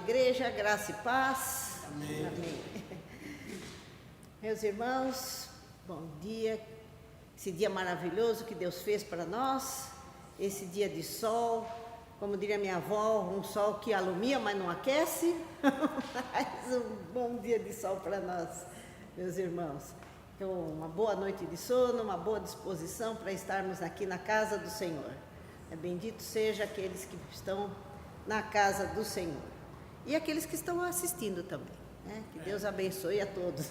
igreja, graça e paz. Amém. Amém. Meus irmãos, bom dia. Esse dia maravilhoso que Deus fez para nós, esse dia de sol, como diria minha avó, um sol que alumia, mas não aquece. Mais um bom dia de sol para nós, meus irmãos. Então, uma boa noite de sono, uma boa disposição para estarmos aqui na casa do Senhor. Bendito seja aqueles que estão na casa do Senhor. E aqueles que estão assistindo também, né? Que Deus abençoe a todos.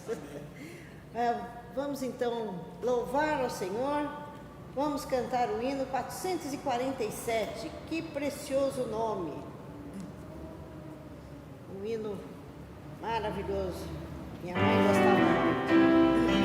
Vamos então louvar ao Senhor. Vamos cantar o hino 447. Que precioso nome. Um hino maravilhoso. Minha mãe gostava muito.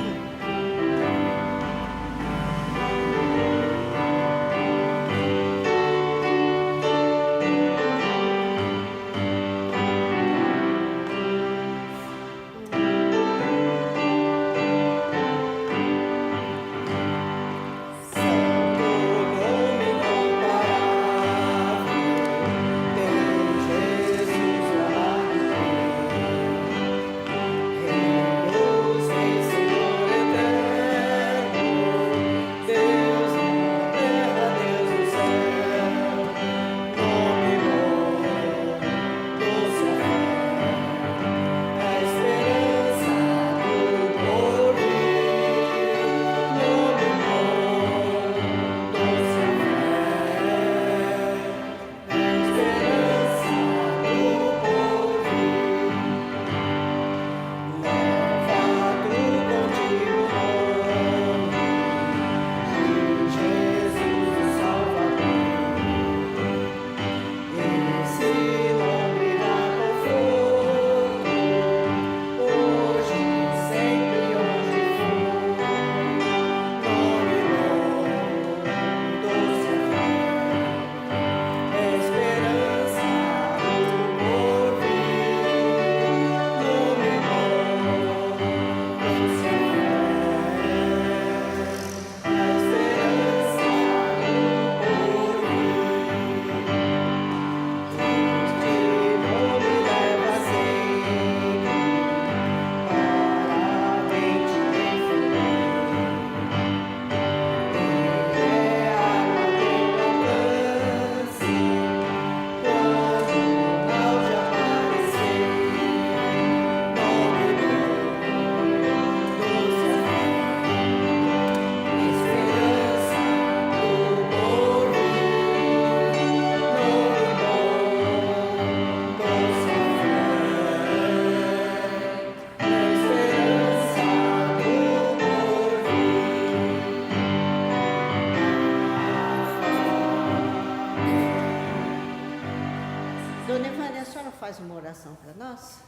Faz uma oração para nós.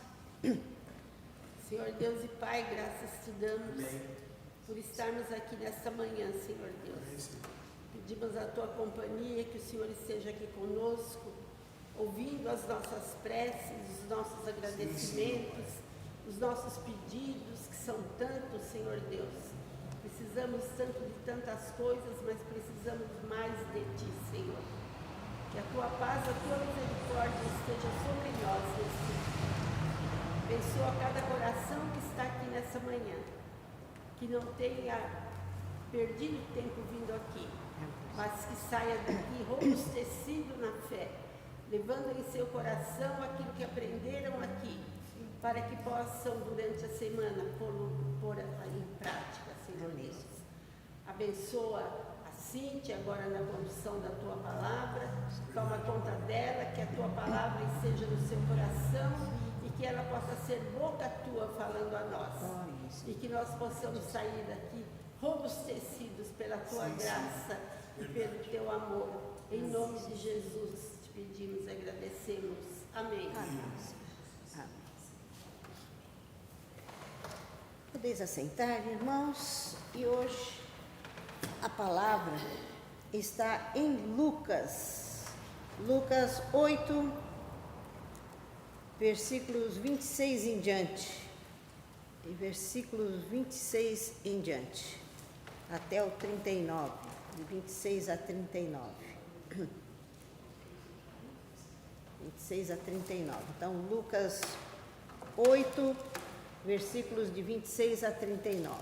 Senhor Deus e Pai, graças te damos por estarmos aqui nesta manhã, Senhor Deus. Pedimos a tua companhia, que o Senhor esteja aqui conosco, ouvindo as nossas preces, os nossos agradecimentos, os nossos pedidos, que são tantos, Senhor Deus. Precisamos tanto de tantas coisas, mas precisamos mais de ti, Senhor. Que a tua paz, a tua misericórdia esteja sobre nós nesse dia. Abençoa cada coração que está aqui nessa manhã. Que não tenha perdido tempo vindo aqui, mas que saia daqui robustecido na fé, levando em seu coração aquilo que aprenderam aqui, para que possam durante a semana pôr em prática, Senhor Deus. Abençoa Cíntia, agora na condução da tua palavra, toma conta dela, que a tua palavra esteja no seu coração e que ela possa ser boca tua falando a nós. E que nós possamos sair daqui robustecidos pela tua graça e pelo teu amor. Em nome de Jesus te pedimos e agradecemos. Amém. Amém. Podeis assentar, irmãos, e hoje a palavra está em Lucas 8, versículos 26 em diante, e versículos 26 em diante, até o 39, de 26 a 39. 26 a 39. Então, Lucas 8, versículos de 26 a 39.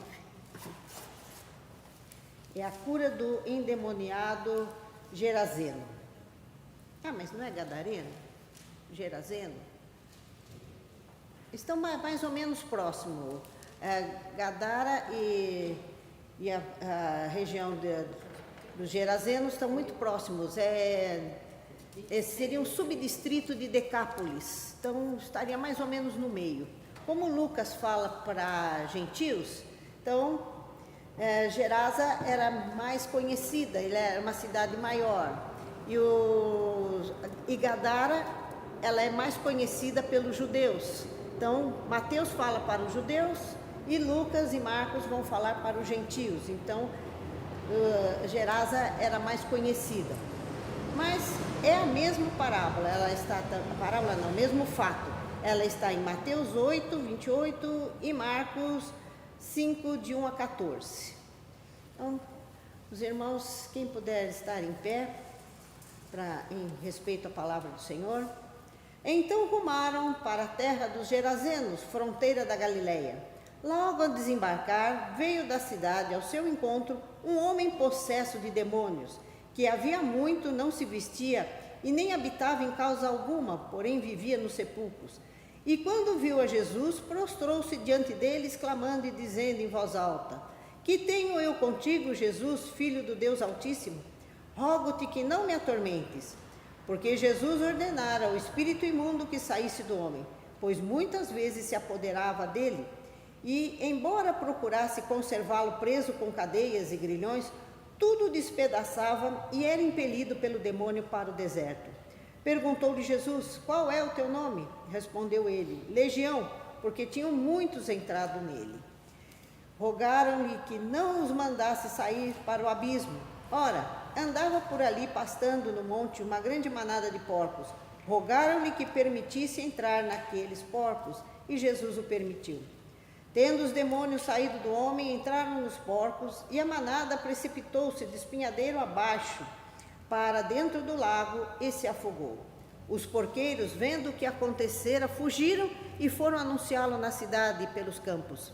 É a cura do endemoniado Gerazeno. Ah, mas não é gadareno? Gerazeno? Estão mais ou menos próximos. Gadara e a região dos Gerazenos estão muito próximos. Seria um subdistrito de Decápolis. Então, estaria mais ou menos no meio. Como Lucas fala para gentios, então, Gerasa era mais conhecida, ele era uma cidade maior. E Gadara, ela é mais conhecida pelos judeus. Então, Mateus fala para os judeus e Lucas e Marcos vão falar para os gentios. Então, Gerasa era mais conhecida. Mas é a mesma parábola, o mesmo fato. Ela está em Mateus 8, 28 e Marcos 5, de 1 a 14. Então, os irmãos, quem puder estar em pé, em respeito à palavra do Senhor. Então rumaram para a terra dos Gerazenos, fronteira da Galileia. Logo a desembarcar, veio da cidade ao seu encontro um homem possesso de demônios, que havia muito não se vestia e nem habitava em casa alguma, porém vivia nos sepulcros. E quando viu a Jesus, prostrou-se diante dele, exclamando e dizendo em voz alta: Que tenho eu contigo, Jesus, Filho do Deus Altíssimo? Rogo-te que não me atormentes. Porque Jesus ordenara ao espírito imundo que saísse do homem, pois muitas vezes se apoderava dele, e, embora procurasse conservá-lo preso com cadeias e grilhões, tudo despedaçava e era impelido pelo demônio para o deserto. Perguntou-lhe Jesus: Qual é o teu nome? Respondeu ele: Legião, porque tinham muitos entrado nele. Rogaram-lhe que não os mandasse sair para o abismo. Ora, andava por ali pastando no monte uma grande manada de porcos. Rogaram-lhe que permitisse entrar naqueles porcos, e Jesus o permitiu. Tendo os demônios saído do homem, entraram nos porcos, e a manada precipitou-se de espinhadeiro abaixo para dentro do lago e se afogou. Os porqueiros, vendo o que acontecera, fugiram e foram anunciá-lo na cidade e pelos campos.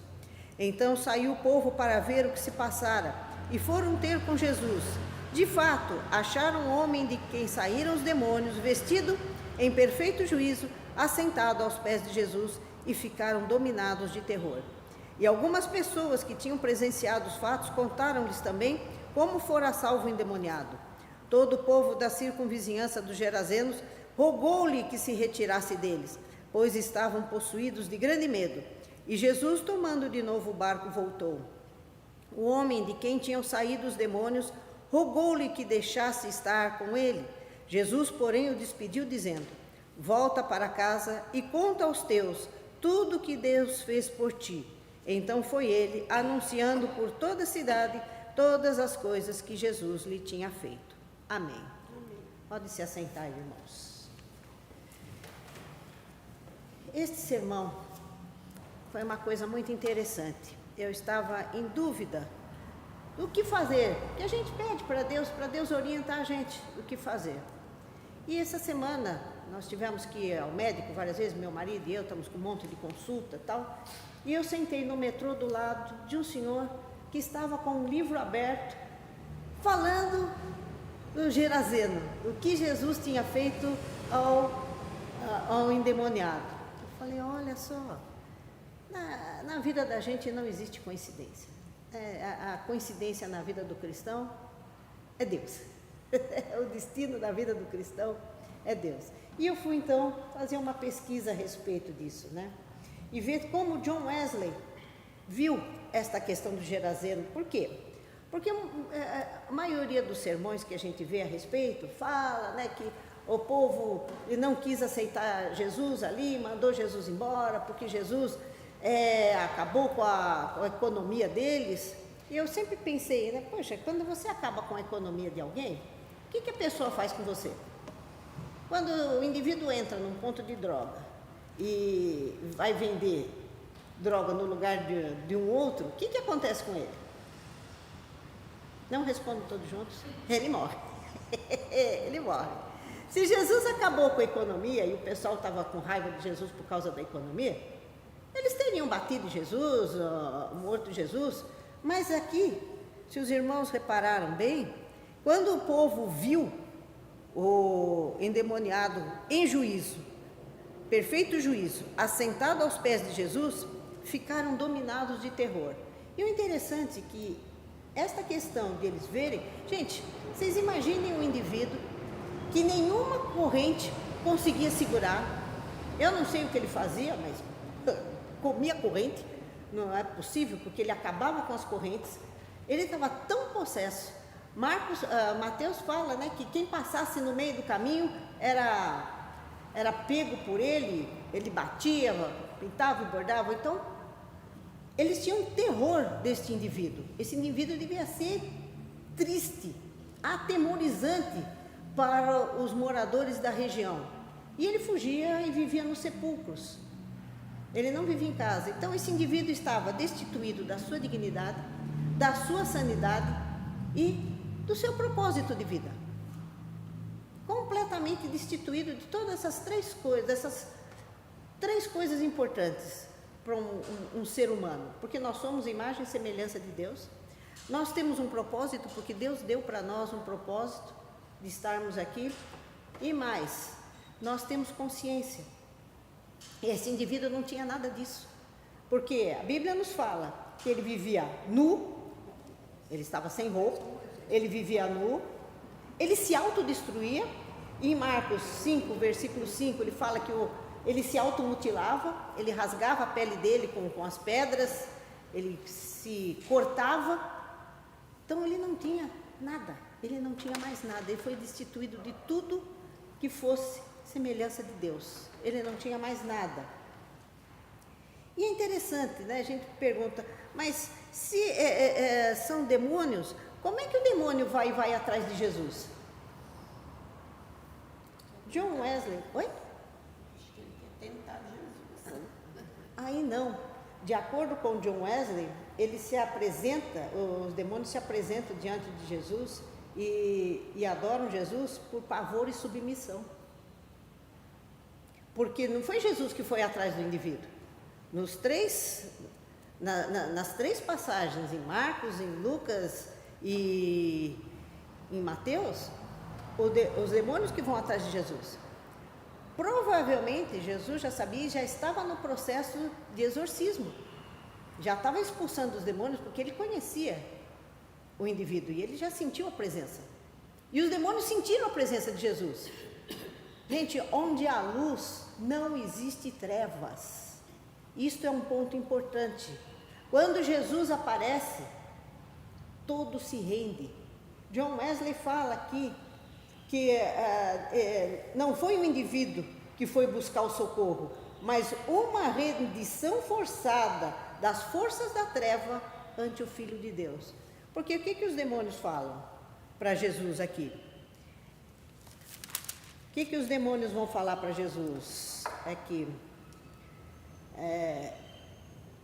Então saiu o povo para ver o que se passara, e foram ter com Jesus. De fato, acharam um homem de quem saíram os demônios, vestido em perfeito juízo, assentado aos pés de Jesus, e ficaram dominados de terror. E algumas pessoas que tinham presenciado os fatos contaram-lhes também como fora salvo o endemoniado. Todo o povo da circunvizinhança dos Gerazenos rogou-lhe que se retirasse deles, pois estavam possuídos de grande medo. E Jesus, tomando de novo o barco, voltou. O homem de quem tinham saído os demônios rogou-lhe que deixasse estar com ele. Jesus, porém, o despediu, dizendo: Volta para casa e conta aos teus tudo o que Deus fez por ti. Então foi ele, anunciando por toda a cidade todas as coisas que Jesus lhe tinha feito. Amém. Amém. Pode se assentar, irmãos. Este sermão foi uma coisa muito interessante. Eu estava em dúvida do que fazer, que a gente pede para Deus orientar a gente o que fazer. E essa semana nós tivemos que ir ao médico várias vezes, meu marido e eu estamos com um monte de consulta e tal, e eu sentei no metrô do lado de um senhor que estava com um livro aberto, falando do Gerazeno, o que Jesus tinha feito ao endemoniado. Eu falei: olha só, na vida da gente não existe coincidência. A coincidência na vida do cristão é Deus. O destino da vida do cristão é Deus. E eu fui então fazer uma pesquisa a respeito disso, né? E ver como John Wesley viu esta questão do Gerazeno. Por quê? Porque a maioria dos sermões que a gente vê a respeito fala, né, que o povo não quis aceitar Jesus ali, mandou Jesus embora, porque Jesus acabou com a economia deles. E eu sempre pensei, né, poxa, quando você acaba com a economia de alguém, o que a pessoa faz com você? Quando o indivíduo entra num ponto de droga e vai vender droga no lugar de um outro, o que acontece com ele? Não respondem todos juntos? Ele morre. Ele morre. Se Jesus acabou com a economia e o pessoal estava com raiva de Jesus por causa da economia, eles teriam batido Jesus, morto Jesus. Mas aqui, se os irmãos repararam bem, quando o povo viu o endemoniado em juízo, perfeito juízo, assentado aos pés de Jesus, ficaram dominados de terror. E o interessante é que esta questão de eles verem, gente, vocês imaginem um indivíduo que nenhuma corrente conseguia segurar. Eu não sei o que ele fazia, mas comia corrente, não é possível, porque ele acabava com as correntes. Ele estava tão possesso. Mateus fala, né, que quem passasse no meio do caminho era pego por ele, ele batia, pintava e bordava. Então, eles tinham terror deste indivíduo. Esse indivíduo devia ser triste, atemorizante para os moradores da região. E ele fugia e vivia nos sepulcros. Ele não vivia em casa. Então, esse indivíduo estava destituído da sua dignidade, da sua sanidade e do seu propósito de vida. Completamente destituído de todas essas três coisas importantes para um ser humano. Porque nós somos imagem e semelhança de Deus. Nós temos um propósito, porque Deus deu para nós um propósito de estarmos aqui. E mais, nós temos consciência. Esse indivíduo não tinha nada disso, porque a Bíblia nos fala que ele vivia nu, ele estava sem roupa, ele vivia nu, ele se autodestruía. Em Marcos 5, versículo 5, ele fala que ele se automutilava, ele rasgava a pele dele com as pedras, ele se cortava. Então ele não tinha nada, ele não tinha mais nada, ele foi destituído de tudo que fosse semelhança de Deus. Ele não tinha mais nada. E é interessante, né? A gente pergunta, mas se são demônios, como é que o demônio vai atrás de Jesus? John Wesley, oi? Acho que ele quer tentar Jesus. Aí não. De acordo com John Wesley, ele se apresenta, os demônios se apresentam diante de Jesus e adoram Jesus por pavor e submissão. Porque não foi Jesus que foi atrás do indivíduo. Nas três passagens, em Marcos, em Lucas e em Mateus, os demônios que vão atrás de Jesus. Provavelmente Jesus já sabia e já estava no processo de exorcismo. Já estava expulsando os demônios porque ele conhecia o indivíduo e ele já sentiu a presença. E os demônios sentiram a presença de Jesus. Gente, onde há luz, não existe trevas. Isto é um ponto importante. Quando Jesus aparece, todo se rende. John Wesley fala aqui que não foi o indivíduo que foi buscar o socorro, mas uma rendição forçada das forças da treva ante o Filho de Deus. Porque o que os demônios falam para Jesus aqui? O que os demônios vão falar para Jesus aqui?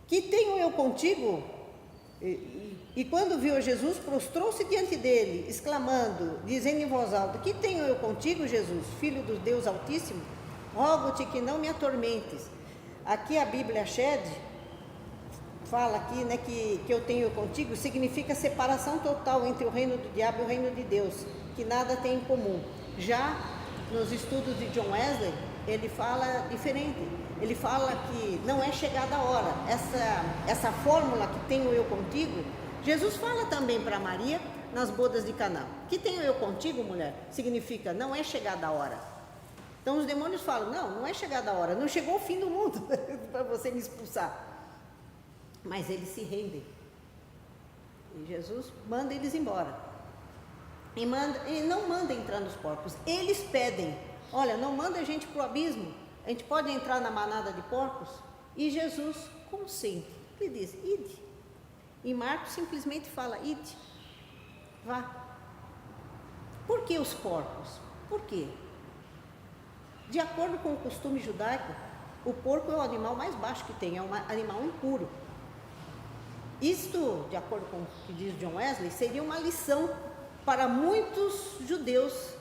Que tenho eu contigo? E quando viu Jesus, prostrou-se diante dele, exclamando, dizendo em voz alta: que tenho eu contigo, Jesus, Filho do Deus Altíssimo? Rogo-te que não me atormentes. Aqui a Bíblia Shed fala aqui, né, que eu tenho contigo, significa separação total entre o reino do diabo e o reino de Deus, que nada tem em comum. Já nos estudos de John Wesley, ele fala diferente. Ele fala que não é chegada a hora. Essa fórmula que tenho eu contigo, Jesus fala também para Maria nas bodas de Caná. Que tenho eu contigo, mulher, significa não é chegada a hora. Então os demônios falam, não é chegada a hora, não chegou o fim do mundo para você me expulsar. Mas eles se rendem. E Jesus manda eles embora. E não manda entrar nos porcos. Eles pedem, olha, não manda a gente para o abismo. A gente pode entrar na manada de porcos? E Jesus consente. Ele diz, ide. E Marcos simplesmente fala, ide. Vá. Por que os porcos? Por quê? De acordo com o costume judaico, o porco é o animal mais baixo que tem, é um animal impuro. Isto, de acordo com o que diz John Wesley, seria uma lição para muitos judeus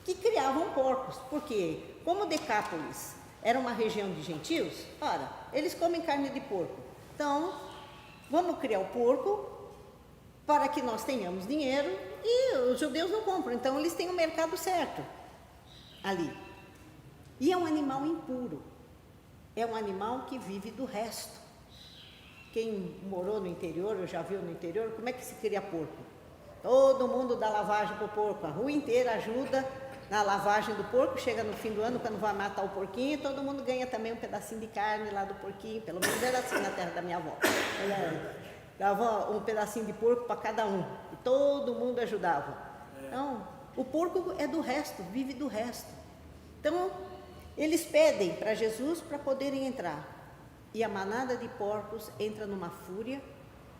que criavam porcos, porque como Decápolis era uma região de gentios, ora, eles comem carne de porco. Então, vamos criar o porco para que nós tenhamos dinheiro e os judeus não compram, então eles têm o mercado certo ali. E é um animal impuro, é um animal que vive do resto. Quem morou no interior, ou já viu no interior, como é que se cria porco? Todo mundo dá lavagem para o porco, a rua inteira ajuda na lavagem do porco, chega no fim do ano, quando vai matar o porquinho, todo mundo ganha também um pedacinho de carne lá do porquinho, pelo menos era assim na terra da minha avó. Ela dava um pedacinho de porco para cada um, e todo mundo ajudava. Então, o porco é do resto, vive do resto. Então, eles pedem para Jesus para poderem entrar. E a manada de porcos entra numa fúria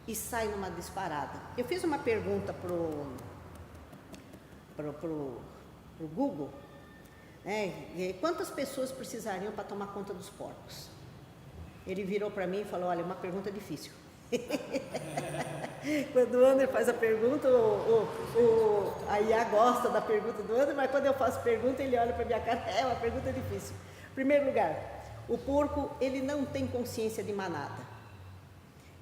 e sai numa disparada. Eu fiz uma pergunta pro Google, né? Quantas pessoas precisariam para tomar conta dos porcos? Ele virou para mim e falou, olha, é uma pergunta difícil. Quando o André faz a pergunta, a IA gosta da pergunta do André, mas quando eu faço pergunta, ele olha para minha cara, é uma pergunta difícil. Em primeiro lugar, o porco, ele não tem consciência de manada.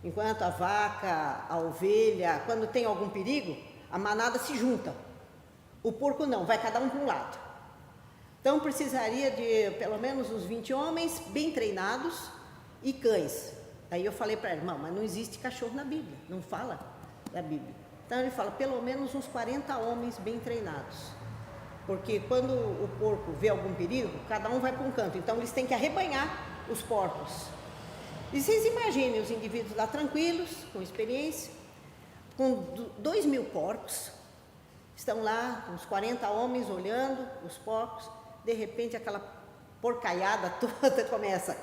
Enquanto a vaca, a ovelha, quando tem algum perigo, a manada se junta. O porco não, vai cada um para um lado. Então precisaria de pelo menos uns 20 homens bem treinados e cães. Aí eu falei para ele, irmão, mas não existe cachorro na Bíblia, não fala da Bíblia. Então ele fala, pelo menos uns 40 homens bem treinados. Porque quando o porco vê algum perigo, cada um vai para um canto. Então eles têm que arrebanhar os porcos. E vocês imaginem os indivíduos lá tranquilos, com experiência, com 2.000 porcos, estão lá, uns 40 homens olhando os porcos, de repente aquela porcaiada toda começa,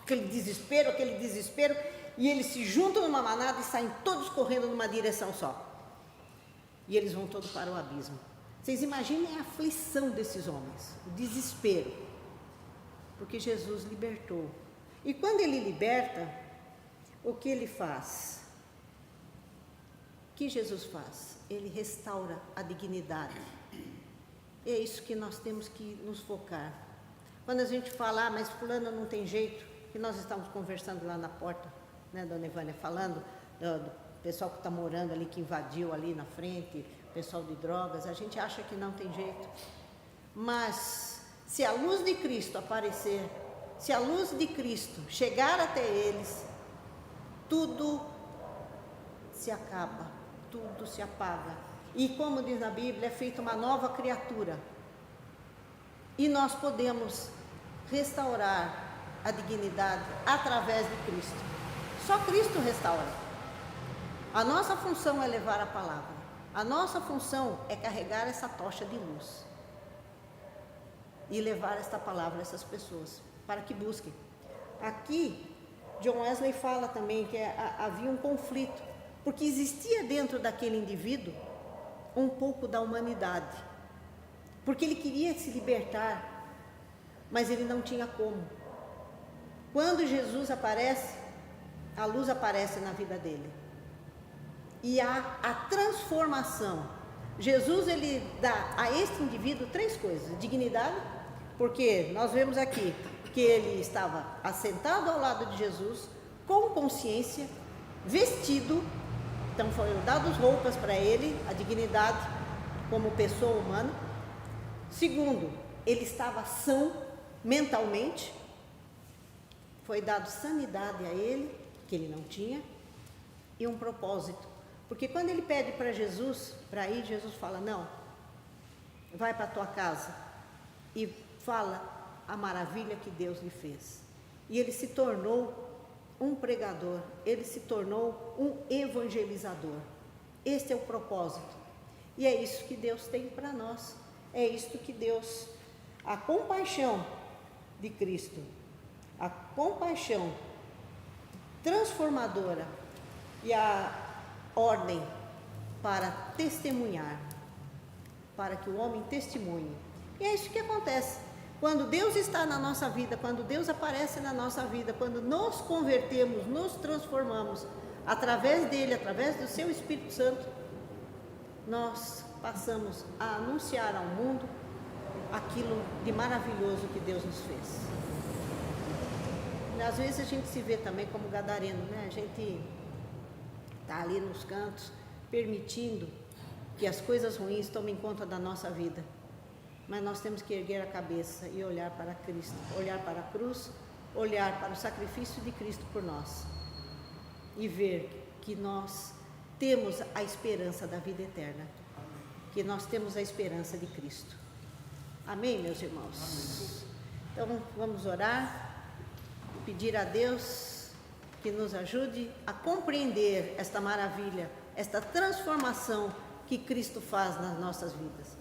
aquele desespero, e eles se juntam numa manada e saem todos correndo numa direção só. E eles vão todos para o abismo. Vocês imaginem a aflição desses homens, o desespero, porque Jesus libertou. E quando ele liberta, o que ele faz? O que Jesus faz? Ele restaura a dignidade. E é isso que nós temos que nos focar. Quando a gente fala, mas fulano não tem jeito, que nós estamos conversando lá na porta, né, dona Ivânia, falando do pessoal que está morando ali, que invadiu ali na frente, pessoal de drogas, a gente acha que não tem jeito. Mas se a luz de Cristo aparecer, se a luz de Cristo chegar até eles, tudo se acaba, tudo se apaga. E como diz na Bíblia, é feita uma nova criatura. E nós podemos restaurar a dignidade através de Cristo. Só Cristo restaura. A nossa função é levar a palavra. A nossa função é carregar essa tocha de luz e levar esta palavra a essas pessoas, para que busquem. Aqui, John Wesley fala também que havia um conflito, porque existia dentro daquele indivíduo um pouco da humanidade, porque ele queria se libertar, mas ele não tinha como. Quando Jesus aparece, a luz aparece na vida dele. E há a transformação. Jesus, ele dá a este indivíduo 3 coisas: dignidade, porque nós vemos aqui que ele estava assentado ao lado de Jesus, com consciência, vestido, então foram dadas roupas para ele, a dignidade como pessoa humana. Segundo, ele estava são mentalmente, foi dado sanidade a ele, que ele não tinha, e um propósito. Porque quando ele pede para Jesus, para ir, Jesus fala, não, vai para a tua casa e fala a maravilha que Deus lhe fez. E ele se tornou um pregador, ele se tornou um evangelizador. Este é o propósito. E é isso que Deus tem para nós. É isso que Deus, a compaixão de Cristo, a compaixão transformadora e a ordem para testemunhar, para que o homem testemunhe. E é isso que acontece. Quando Deus está na nossa vida, quando Deus aparece na nossa vida, quando nos convertemos, nos transformamos, através dele, através do seu Espírito Santo, nós passamos a anunciar ao mundo aquilo de maravilhoso que Deus nos fez. Às vezes a gente se vê também como gadareno, né? A gente está ali nos cantos, permitindo que as coisas ruins tomem conta da nossa vida. Mas nós temos que erguer a cabeça e olhar para Cristo, olhar para a cruz, olhar para o sacrifício de Cristo por nós e ver que nós temos a esperança da vida eterna, que nós temos a esperança de Cristo. Amém, meus irmãos? Então vamos orar, pedir a Deus que nos ajude a compreender esta maravilha, esta transformação que Cristo faz nas nossas vidas.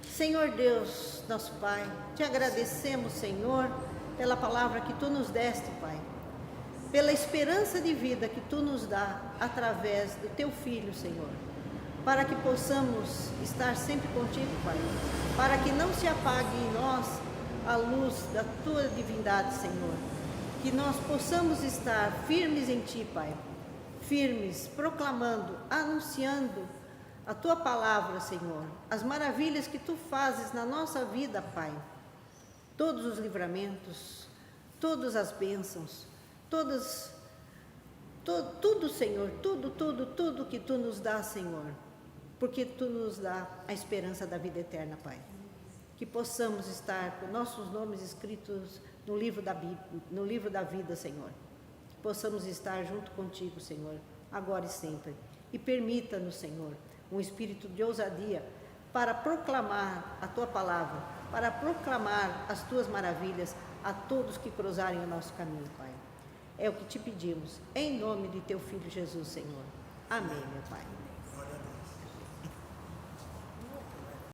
Senhor Deus, nosso Pai, te agradecemos, Senhor, pela palavra que Tu nos deste, Pai, pela esperança de vida que Tu nos dá através do Teu Filho, Senhor, para que possamos estar sempre contigo, Pai, para que não se apague em nós a luz da Tua divindade, Senhor, que nós possamos estar firmes em Ti, Pai, firmes, proclamando, anunciando a Tua palavra, Senhor, as maravilhas que Tu fazes na nossa vida, Pai, todos os todas as bênçãos, tudo, Senhor, tudo que Tu nos dá, Senhor, porque Tu nos dá a esperança da vida eterna, Pai. Que possamos estar com nossos nomes escritos no livro da vida, Senhor. Que possamos estar junto contigo, Senhor, agora e sempre. E permita-nos, Senhor, um espírito de ousadia para proclamar a Tua palavra, para proclamar as Tuas maravilhas a todos que cruzarem o nosso caminho, Pai. É o que te pedimos, em nome de Teu Filho Jesus, Senhor. Amém, meu Pai.